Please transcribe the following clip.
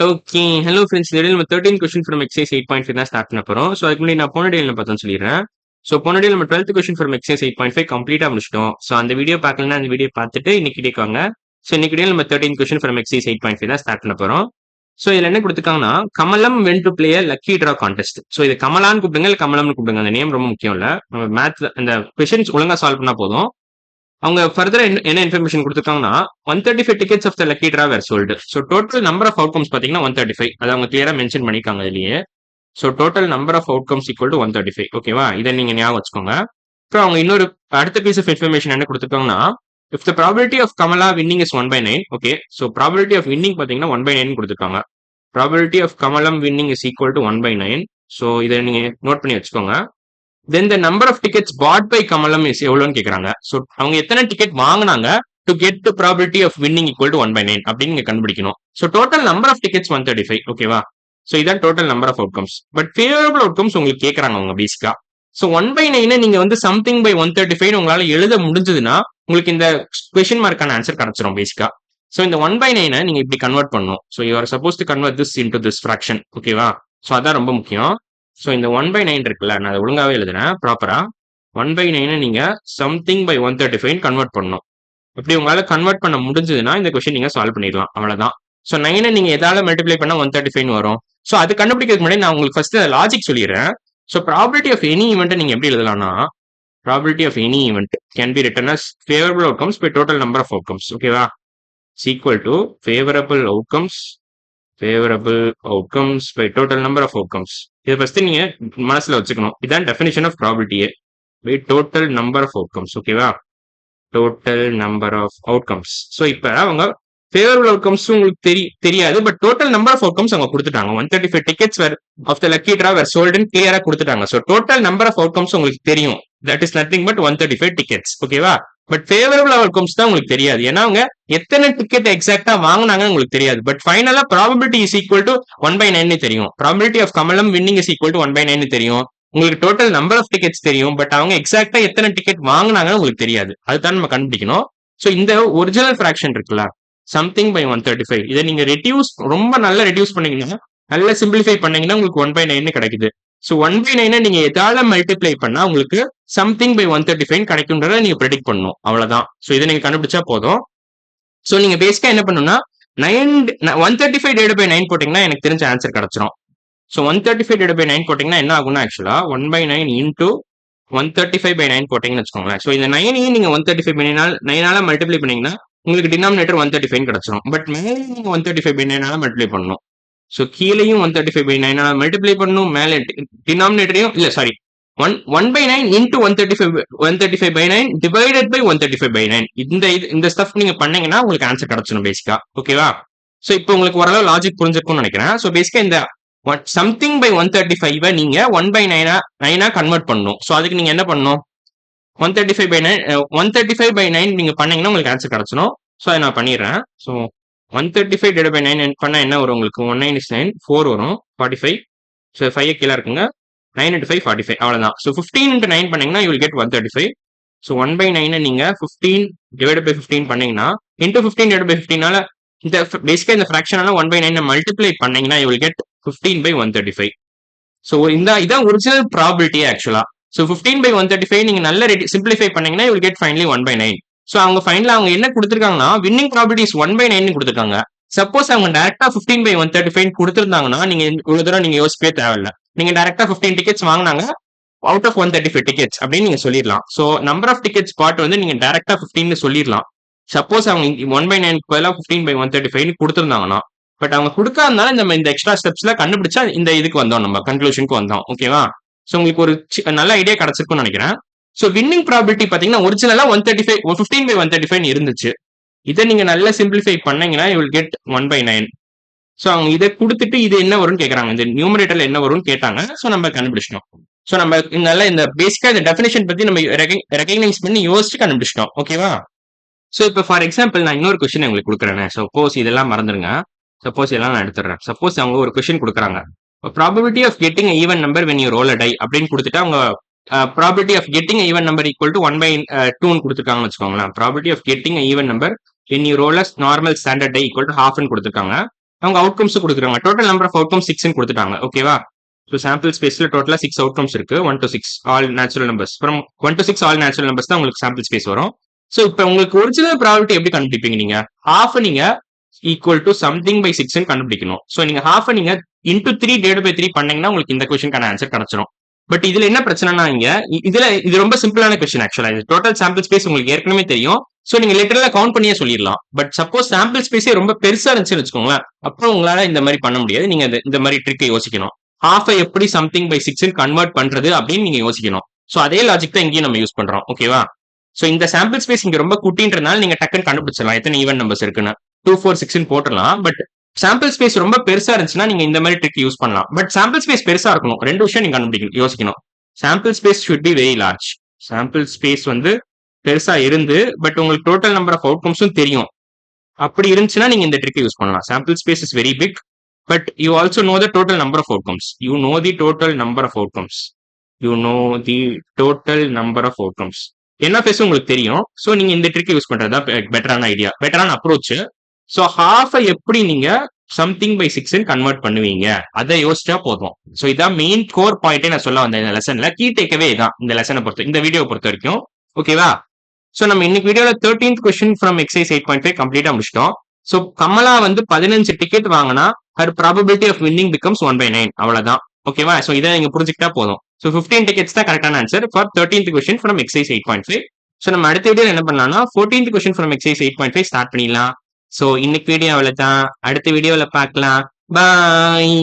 Okay. Hello friends. இந்த நம்ம 13 question from exercise 8.5 தான் ஸ்டார்ட் பண்ண போறோம். ஸோ அதுக்கு முன்னாடி நான் போன டேல பார்த்தோம்னு சொல்லிடுறேன். ஸோ போன டேல நம்ம 12th கொஸ்டின் ஃப்ரம் எக்ஸைஸ் 8.5 கம்ப்ளீட்டா முடிச்சிட்டோம். ஸோ அந்த வீடியோ பார்க்கலன்னா அந்த வீடியோ பார்த்துட்டு இன்னைக்கு டேக்கு வாங்க. ஸோ இன்னைக்கு டேல நம்ம 13 கொஸ்டின் ஃப்ரம் எக்ஸைஸ் 8.5 தான் ஸ்டார்ட் பண்ண போறோம். ஸோ இதுல என்ன கொடுத்துருக்காங்கன்னா Kamalam went to play lucky draw contest. So இது கமலான்னு கூப்பிடுங்க இல்ல கமலம்னு கூப்பிடுங்க. அந்த நேம் ரொம்ப முக்கியம் இல்ல. நம்ம மேத்ல அந்த கொஸ்டின்ஸ் ஒழுங்கா சால்வ் பண்ணா போதும். அவங்க ஃபர்தரா என்ன இன்ஃபர்மேஷன் கொடுத்துருக்காங்கன்னா 135 tickets of the lucky draw were sold. So total number of outcomes பார்த்தீங்கன்னா 135. அதை அவங்க கிளியரா மென்ஷன் பண்ணிருக்காங்க இதுலயே. So total number of outcomes equal to 135. ஓகேவா? இதை நீங்க ஞாபகம் வச்சுக்கோங்க. அப்புறம் அவங்க இன்னொரு அடுத்த பீஸ் ஆஃப் இன்ஃபர்மேஷன் என்ன கொடுத்துருக்காங்கன்னா if the probability of Kamala winning is 1/9. Okay. So probability of winning பார்த்தீங்கன்னா 1/9 கொடுத்துருக்காங்க. Probability of Kamalam winning is equal to 1/9. So இதை நீங்க நோட் பண்ணி வச்சுக்கோங்க. Then the number of tickets bought by Kamalam is எவ்வளோன்னு கேட்குறாங்க. ஸோ அவங்க எத்தனை டிக்கெட் வாங்கினாங்க to get to probability of winning equal to 1/9 அப்படின்னு நீங்க கண்டுபிடிக்கணும். So total number of tickets 135. ஓகேவா? ஸோ இதான் total number of outcomes. But favourable outcomes உங்களுக்கு கேட்கறாங்க அவங்க பேசிக்கா. ஸோ 1/9 நீங்க வந்து சம்திங் பை 135 உங்களால எழுத முடிஞ்சதுன்னா உங்களுக்கு இந்த கொஸ்டின் மார்க்கான ஆன்சர் கிடைச்சிரும் பேசிக்கா. ஸோ இந்த 1/9 நீங்க இப்படி கன்வெர்ட் பண்ணணும். So you are suppose to convert this into this fraction. ஓகேவா? ஸோ அதான் ரொம்ப முக்கியம். ஸோ இந்த 1/9 இருக்குல்ல, நான் அதை ஒழுங்காவே எழுதுறேன் ப்ராப்பரா. 1/9 நீங்க சம்திங் பை 135 கன்வெர்ட் பண்ணணும். அப்படி உங்களால கன்வெர்ட் பண்ண முடிஞ்சதுன்னா இந்த கொஸ்டின் நீங்க சால்வ் பண்ணிடலாம். அவ்வளவுதான். ஸோ 9 நீங்க எதால மல்டிப்ளை பண்ணா 135 வரும். ஸோ அது கண்டுபிடிக்கிறதுக்கு முன்னாடி நான் உங்களுக்கு ஃபர்ஸ்ட் லாஜிக் சொல்லிடுறேன். So probability of any event நீங்க எப்படி எழுதலாம்னா probability of any event can be written as favourable outcomes by total number of outcomes. ஓகேவா? Equal to favourable outcomes by total number of outcomes. இதை first நீங்க மனசுல வச்சுக்கணும். இதான் டெஃபினிஷன் ஆஃப் ப்ராபபிலிட்டியே. By total number of outcomes. ஓகேவா? Total number of outcomes. So இப்போ அவங்க ஃபேவரபிள் அவுட்கம்ஸ் உங்களுக்கு தெரியாது. But total number of outcomes அவங்க கொடுத்துட்டாங்க. 135 tickets of the lucky draw were சோல்டுன்னு கிளியரா கொடுத்துட்டாங்க. So total number of outcomes உங்களுக்கு தெரியும். That is nothing but 135 tickets. ஓகேவா? பட் ஃபேவரபிள் அவுட்கம்ஸ் தான் உங்களுக்கு தெரியாது. ஏன்னா அவங்க எத்தனை டிக்கெட் எக்ஸாக்டா வாங்கினாங்கன்னு உங்களுக்கு தெரியாது. பட் ஃபைனலா ப்ராபபிலிட்டி இஸ் ஈக்குவல் டு 1/9 தெரியும். Probability of Kamalam winning is equal to 1/9 தெரியும். உங்களுக்கு டோட்டல் நம்பர் ஆஃப் டிக்கெட்ஸ் தெரியும். பட் அவங்க எக்ஸாக்டா எத்தனை டிக்கெட் வாங்கினாங்கன்னு உங்களுக்கு தெரியாது. அதுதான் நம்ம கண்டுபிடிக்கணும். ஸோ இந்த ஒரிஜினல் ஃபிராக்ஷன் இருக்குல்ல, சம்திங் பை 135, இதை நீங்க ரொம்ப நல்லா ரெடியூஸ் பண்ணீங்கன்னா, நல்லா சிம்பிளிஃபை பண்ணீங்கன்னா உங்களுக்கு 1/9 கிடைக்குது. ஸோ 1/9 நீங்க எதால மல்டிப்ளை பண்ணா உங்களுக்கு சம்திங் பை 135 கிடைக்கும்ன்றத நீங்க ப்ரெடிக்ட் பண்ணணும். அவ்வளவுதான். ஸோ இதை நீங்க கண்டுபிடிச்சா போதும். ஸோ நீங்க பேசிக்கா என்ன பண்ணணும்னா 135 டிவைட் பை 9 போட்டீங்கன்னா எனக்கு தெரிஞ்ச ஆன்சர் கிடைச்சிரும். ஸோ 135 டிவைட் பை 9 போட்டீங்கன்னா என்ன ஆகும்னா ஆக்சுவலா 1/9 இன்டூ 135 பை 9 போட்டீங்கன்னு வச்சுக்கோங்களேன். ஸோ இந்த 9 நீங்க 135 பை 9 மல்டிப்ளை பண்ணீங்கன்னா உங்களுக்கு டினாமினேட்டர் 135 கிடைச்சிரும். பட் மேலே நீங்க 135 பை 9 மல்டிப்ளை பண்ணணும். ஸோ கீழேயும் 135 பை 9 மல்டிப்ளை பண்ணணும். மேலே டினாமினேட்டரையும் இல்ல sorry 1/9 into 135 by 9 divided by 135 by 9. இந்த ஸ்டஃப் நீங்க பண்ணீங்கன்னா உங்களுக்கு ஆன்சர் கிடைச்சிடும் பேசிக்கா. ஓகேவா? ஸோ இப்போ உங்களுக்கு ஓரளவு லாஜிக் புரிஞ்சிருக்கும்னு நினைக்கிறேன். ஸோ பேசிக்கா இந்த சம்திங் பை 135 நீங்க 1/9 கன்வெர்ட் பண்ணணும். ஸோ அதுக்கு நீங்க என்ன பண்ணணும்? 135 பை 9 நீங்க பண்ணீங்கன்னா உங்களுக்கு ஆன்சர் கிடைச்சிடும். ஸோ அதை நான் பண்ணிடுறேன். ஸோ 135 டிவைட் பை 9 பண்ணா என்ன வரும் உங்களுக்கு? 19 is 9, 4 வரும், 45. ஸோ 5 கீழே இருக்குங்க. 9 into 5 45. அவ்வளவுதான். ஸோ 15 into 9 பண்ணீங்கன்னா you will get 135. ஸோ 1/9 நீங்க 15 டிவைட் பை 15 பண்ணீங்கன்னா இன்டூ 15 டிவைட் பை 15னால இந்த பேசிக்கா இந்த ஃபிராக்ஷனால 1/9 மல்டிப்ளை பண்ணீங்கன்னா you will get 15 by 135. So இதான் ஒரிஜினல் ப்ராபபிலிட்டி ஆக்சுவலா. ஸோ 15 by 135 நீங்க நல்ல சிம்பிளிஃபை பண்ணீங்கன்னா you will get finally 1/9. So அவங்க ஃபைனலா அவங்க என்ன கொடுத்துருக்காங்கன்னா வின்னிங் ப்ராபபிலிட்டி இஸ் 1/9 கொடுத்துருக்காங்க. சப்போஸ் அவங்க டைரக்டா 15 by 135 கொடுத்துருந்தாங்கன்னா நீங்க இவ்வளவு தூரம் நீங்க யோசிக்கவே தேவையில்ல. நீங்க டைரக்டா 15 டிக்கெட்ஸ் வாங்கினாங்க அவுட் ஆஃப் 135 டிக்கெட்ஸ் அப்படின்னு நீங்க சொல்லிடலாம். So number of tickets part வந்து நீங்க டைரக்டா 15 சொல்லிடலாம். சப்போஸ் அவங்க 1/9 பதிலாக 15 by 135 கொடுத்துருந்தாங்கன்னா. பட் அவங்க கொடுக்காதனால நம்ம இந்த எக்ஸ்ட்ரா ஸ்டெப்ஸ்ல கண்டுபிடிச்சா இந்த இதுக்கு வந்தோம், நம்ம கன்க்ளூஷனுக்கு வந்தோம். ஓகேவா? ஸோ உங்களுக்கு ஒரு நல்ல ஐடியா கிடைச்சிருக்கும்னு நினைக்கிறேன். ஸோ வின்னிங் ப்ராபபிலிட்டி பாத்தீங்கன்னா ஒரிஜினலா 15 by 135 இருந்துச்சு. இதை நீங்க நல்லா சிம்பிளிஃபை பண்ணீங்கன்னா you will get 1/9. ஸோ அவங்க இதை கொடுத்துட்டு இது என்ன வரும்னு கேட்கறாங்க, இந்த நியூமரேட்டர்ல என்ன வரும்னு கேட்டாங்க. ஸோ நம்ம கண்டுபிடிச்சிட்டோம். ஸோ நம்ம நல்லா இந்த பேசிக்கா இந்த டெஃபினேஷன் பத்தி நம்ம ரெகக்னைஸ் பண்ணி யோசிச்சு கண்டுபிடிச்சிட்டோம். ஓகேவா? ஸோ இப்போ ஃபார் எக்ஸாம்பிள் நான் இன்னொரு கொஸ்டின் உங்களுக்கு கொடுக்குறேன். சப்போஸ் இதெல்லாம் மறந்துருங்க. சப்போஸ் இதெல்லாம் நான் எடுத்துடுறேன். சப்போஸ் அவங்க ஒரு கொஸ்டின் கொடுக்குறாங்க, probability of getting even number when you roll a die அப்படின்னு கொடுத்துட்டு அவங்க probability of getting even number equal to 1/2 கொடுத்துருக்காங்கன்னு வச்சுக்கோங்களேன். Probability of getting even number when you roll a normal standard die equal to 1/2 கொடுத்துருக்காங்க. அவங்க outcomes கொடுக்குறாங்க. Total number of outcome 6 கொடுத்துட்டாங்க. ஓகேவா? ஸோ சாம்பிள் ஸ்பேஸ்ல டோட்டலா 6 அவுட்கம்ஸ் இருக்கு. 1 to 6 all natural numbers. From 1 to 6 all natural numbers தான் உங்களுக்கு சாம்பிள் ஸ்பேஸ் வரும். ஸோ இப்போ உங்களுக்கு ஒரிஜினல் ப்ராபபிலிட்டி எப்படி கண்டுபிடிப்பீங்க நீங்க? ஹாஃப் நீங்க ஈக்குவல் டு சம்திங் பை 6 கண்டுபிடிக்கணும். ஸோ நீங்க ஹாஃப் நீங்க இன்டூ 3 டிவைட் பை 3 பண்ணீங்கன்னா உங்களுக்கு இந்த கொஸ்டினுக்கான ஆன்சர் கிடைச்சிரும். பட் இதுல என்ன பிரச்சனைனா இது ரொம்ப சிம்பிளான கொஸ்டின் ஆக்சுவலா. இது டோட்டல் சாம்பிள் ஸ்பேஸ் உங்களுக்கு ஏற்கனவே தெரியும். சோ நீங்க லிட்டரலா கவுண்ட் பண்ணியே சொல்லிடலாம். பட் சப்போஸ் சாம்பிள் ஸ்பேஸே ரொம்ப பெருசா இருந்துச்சுன்னு வச்சுக்கோங்களேன், அப்புறம் உங்களால இந்த மாதிரி பண்ண முடியாது. நீங்க இந்த மாதிரி ட்ரிக்கை யோசிக்கணும். ஹாஃபை எப்படி சம்திங் பை 6 கன்வெர்ட் பண்றது அப்படின்னு நீங்க யோசிக்கணும். சோ அதே லாஜிக் தான் இங்கேயும் நம்ம யூஸ் பண்றோம். ஓகேவா? சோ இந்த சாம்பிள் ஸ்பேஸ் இங்க ரொம்ப குட்டின்றனால நீங்க டக்குன்னு கண்டுபிடிச்சிடலாம் எத்தனை ஈவன் நம்பர்ஸ் இருக்குன்னு. 2 4 6 போட்டுடலாம். பட் சாம்பிள் ஸ்பேஸ் ரொம்ப பெருசா இருந்துச்சுன்னா நீங்க இந்த மாதிரி ட்ரிக் யூஸ் பண்ணலாம். பட் சாம்பிள் ஸ்பேஸ் பெருசா இருக்கணும். ரெண்டு விஷயம் நீங்க கண்டுபிடிக்கணும், யோசிக்கணும். Sample space should be very large. Sample space பெருசா இருந்து பட் உங்களுக்கு டோட்டல் நம்பர் ஆஃப் அவுட்கம்ஸும் தெரியும். அப்படி இருந்துச்சுன்னா நீங்க இந்த ட்ரிக் யூஸ் பண்ணலாம். Sample space is very big but you also know the total number of outcomes. You know the total number of outcomes. You know the total number of outcomes. NFS உங்களுக்கு தெரியும். So நீங்க இந்த trick use பண்றதா பெட்டரான idea, பெட்டரான approach. So ஹாஃபை எப்படி நீங்க something by 6 convert பண்ணுவீங்க அதை யோசிச்சா போதும். ஸோ இதான் மெயின் கோர் பாயிண்டே நான் சொல்ல வந்தேன் இந்த லெசன்ல. கீ டேக்கவே இதான் இந்த லெசனை இந்த வீடியோ பொறுத்த வரைக்கும். ஓகேவா? ஸோ நம்ம இன்னைக்கு வீடியோல 13th கொஸ்டின் ஃப்ரம் எக்ஸைஸ் 8.5 கம்ப்ளீட்டா முடிச்சிட்டோம். ஸோ கமலா 15 டிக்கெட் வாங்கினா her probability of winning becomes 1/9. அவ்வளவுதான். ஓகேவா? ஸோ இதை நீங்க புரிஞ்சுக்கிட்டா போதும். ஸோ 15 டிக்கெட்ஸ் தான் கரெக்டான answer for 13th question from exercise 8.5. So நம்ம அடுத்த வீடியோ என்ன பண்ணலாம்னா 14th question from exercise 8.5 start பண்ணிடலாம். ஸோ இன்னைக்கு வீடியோ அவ்வளவுதான். அடுத்த வீடியோல பார்க்கலாம். பாய்.